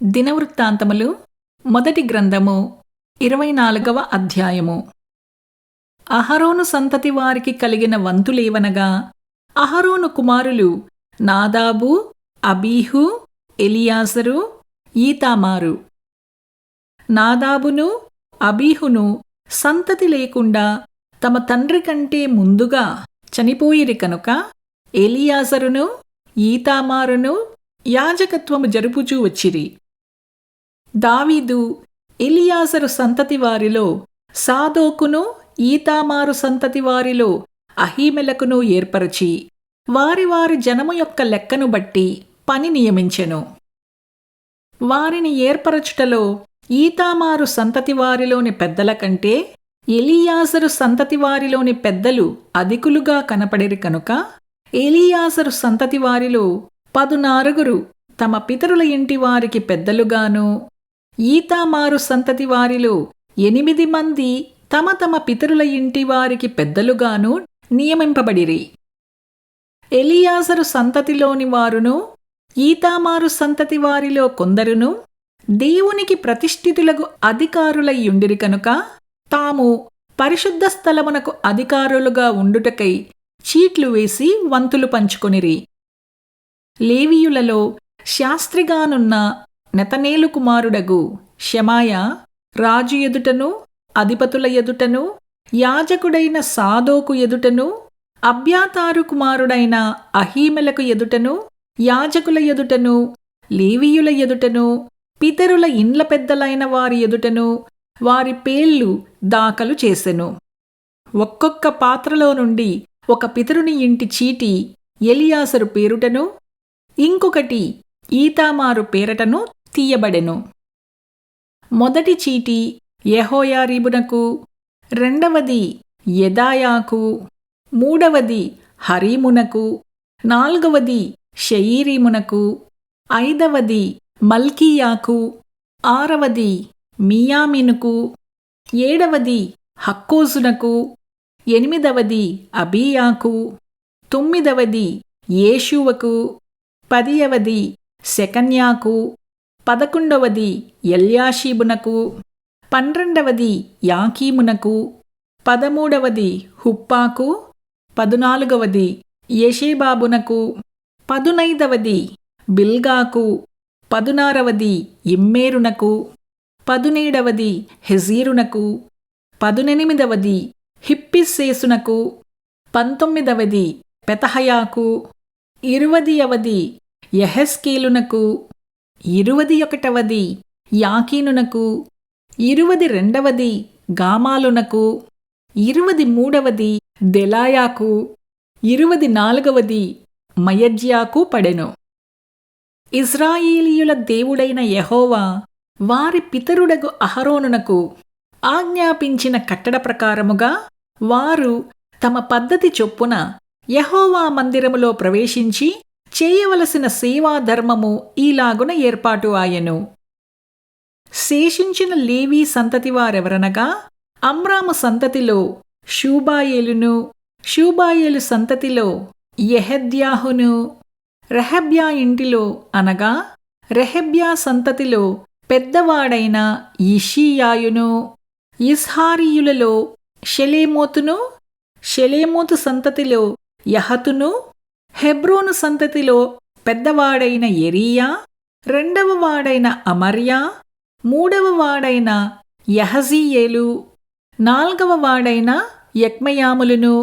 దినవృత్తాంతములు మొదటి గ్రంథము 24వ అధ్యాయము. అహరోను సంతతి వారికి కలిగిన వంతులేవనగా, అహరోను కుమారులు నాదాబు, అబీహు, ఎలియాజరు, ఈతామారు. నాదాబును అబీహును సంతతి లేకుండా తమ తండ్రి కంటే ముందుగా చనిపోయిరి కనుక ఎలియాజరును ఈతామారును యాజకత్వము జరుపుచూ వచ్చిరి. దావీదు ఎలియాజరు సంతతి వారిలో సాదోకును ఈతామారు సంతతి వారిలో అహీమెలకును ఏర్పరచి వారి వారి జనము యొక్క లెక్కను బట్టి పని నియమించెను. వారిని ఏర్పరచుటలో ఈతామారు సంతతి వారిలోని పెద్దల కంటే ఎలియాజరు సంతతి వారిలోని పెద్దలు అధికులుగా కనపడిరి కనుక ఎలియాజరు సంతతి వారిలో 14 తమ పితరుల ఇంటి వారికి పెద్దలుగాను, ఈతామారు సంతతి వారిలో 8 మంది తమ తమ పితరుల ఇంటి వారికి పెద్దలుగాను నియమింపబడిరి. ఎలియాజరు సంతతిలోని వారును ఈతామారు సంతతి వారిలో కొందరును దేవునికి ప్రతిష్ఠితులకు అధికారులయ్యుండిరి కనుక తాము పరిశుద్ధ స్థలమునకు అధికారులుగా ఉండుటకై చీట్లు వేసి వంతులు పంచుకొనిరి. లేవీయులలో శాస్త్రిగానున్న నెతనేలు కుమారుడగు షెమాయా రాజు ఎదుటను, అధిపతుల ఎదుటను, యాజకుడైన సాదోకు ఎదుటను, అబ్యాతారు కుమారుడైన అహీమెలకు ఎదుటను, యాజకుల ఎదుటను, లేవీయుల ఎదుటను, పితరుల ఇండ్ల పెద్దలైన వారి ఎదుటను వారి పేర్లు దాఖలు చేసెను. ఒక్కొక్క పాత్రలో నుండి ఒక పితరుని ఇంటి చీటి ఎలియాజరు పేరుటను, ఇంకొకటి ఈతామారు పేరటను తీయబడెను. మొదటి చీటి యెహోయారీబునకు, రెండవది యెదాయాకు, మూడవది హరీమునకు, నాల్గవది షయీరీమునకు, ఐదవది మల్కీయాకు, ఆరవది మియామినుకు, ఏడవది హక్కోజునకు, ఎనిమిదవది అబీయాకు, తొమ్మిదవది యేషూవకు, 10వది శెకన్యాకు, 11వది ఎల్యాషీబునకు, 12వది యాకీమునకు, 13వది హుప్పాకు, 14వది యెషేబాబునకు, 15వది బిల్గాకు, 16వది ఇమ్మేరునకు, 17వది హెజీరునకు, 18వది హిప్పిస్సేసునకు, 19వది పెతహయాకు, 20వది యెహెజ్కేలునకు, 21వది యాకీనునకు, 22వది గామాలునకు, 23వది దెలాయాకు, 24వది మయజ్యాకు పడెను. ఇశ్రాయేలీయుల దేవుడైన యెహోవా వారి పితరుడగు అహరోనునకు ఆజ్ఞాపించిన కట్టడ ప్రకారముగా వారు తమ పద్ధతి చొప్పున యెహోవా మందిరములో ప్రవేశించి చేయవలసిన సేవాధర్మము ఈలాగున ఏర్పాటు ఆయెను. శేషించిన లేవీ సంతతి వారెవరనగా, అమ్రాము సంతతిలో షూబాయేలును, షూబాయేలు సంతతిలో యెహెద్యాహును, రెహబ్యా ఇంటిలో అనగా రెహబ్యా సంతతిలో పెద్దవాడైన ఇషీయాయును, ఇస్హారీయులలో షెలేమోతును, షెలేమోతు సంతతిలో యహతును, హెబ్రోను సంతతిలో పెద్దవాడైన యెరీయా, రెండవ వాడైన అమర్యా, మూడవ వాడైన యహజీయేలు, నాల్గవ వాడైన యక్మయాములును,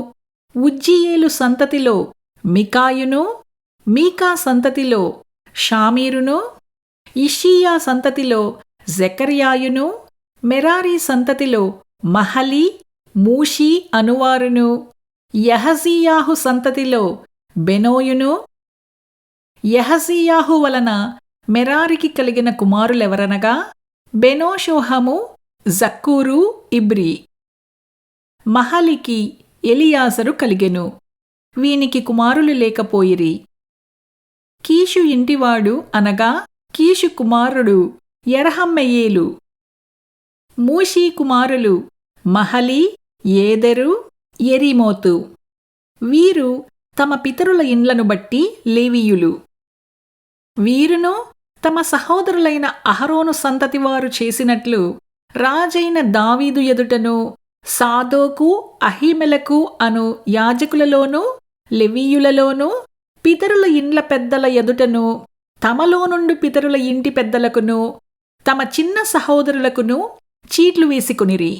ఉజ్జీయేలు సంతతిలో మికాయును, మీకా సంతతిలో షామీరును, ఇషీయా సంతతిలో జెకర్యాయును, మెరారీ సంతతిలో మహలి, మూషి అనువారును, యహజీయాహు సంతతిలో బెనోయును. యహజీయాహు వలన మెరారికి కలిగిన కుమారులెవరనగా, బెనోషోహము, జక్కూరు, ఇబ్రి. మహలికి ఎలియాజరు కలిగెను. వీనికి కుమారులు లేకపోయిరి. కీషు ఇంటివాడు అనగా కీషు కుమారుడు యెరహ్మెయేలు. మూషీ కుమారులు మహలి, ఏదెరు, యెరీమోతు. వీరు తమ పితరుల ఇండ్లను బట్టి లేవీయులు. వీరును తమ సహోదరులైన అహరోను సంతతివారు చేసినట్లు రాజైన దావీదు ఎదుటను సాదోకు అహీమెలకు అను యాజకులలోనూ లెవీయులలోనూ పితరుల ఇండ్ల పెద్దల ఎదుటను తమలో నుండి పితరుల ఇంటి పెద్దలకును తమ చిన్న సహోదరులకును చీట్లు వేసికొనిరి.